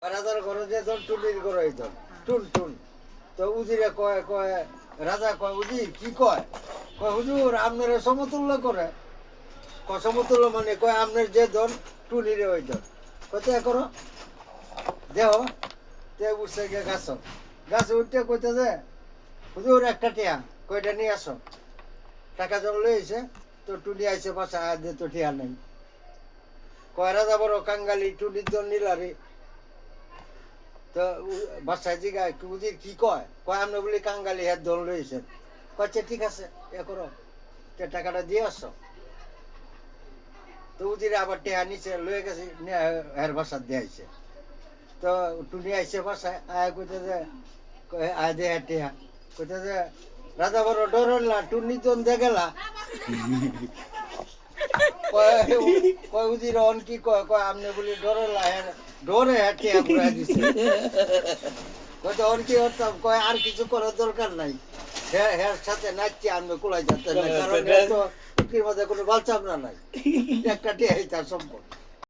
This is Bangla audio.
রাজার ঘরে যে ধর টুনির ঘরে এই ধর টুন টুন তো উজিরে কয় কয় রাজা কয় উজির কি কয় কয় হুজুর আপনার সমতুল্য করে কয় সমতুল্য মানে কয় আপনার যে ধন টুনিরে ওই ধর কত করো দেহ তে উঠছে গিয়ে গাছ গাছে উঠতে কইতে যে হুজুর একটা টিয়া কয়টা নিয়ে আসো টাকা যখন লইছে তো টুনি আইসে বাসা দিয়ে তো টিয়া নেই কয় রাজা বড় কাঙ্গালি টুনির দল নিলারে তো বাসায় জিগায় উজির কি কয় কয় আমরা বলি কাঙ্গালি হ্যাঁ দল রয়েছে কচ্ছে ঠিক আছে এ করো তে টাকাটা দিয়ে আসো তো উজিরে আবার টেহা নিচে লয়ে গেছে হ্যার বাসার দিয়ে আইছে তো টুনি আইসে বাসায় আয় কইতে যে আয় দে হ্যাঁ টেহা কইতে যে রাজা বড় ডরল না টুনি তো দে গেলা কয় উজির অন কি কয় কয় আমনে বলি ডরলা হ্যাঁ ডরে হ্যাঁ টেহা ঘুরাই দিছে কত ওর কি হতাম কয় আর কিছু করার দরকার নাই হ্যাঁ হ্যাঁ সাথে নাচছি আমি কোলাই যাচ্ছে না কারণ তো পুকুরের মধ্যে কোনো বালচামড়া নাই একটা টিয়াই তার সম্পদ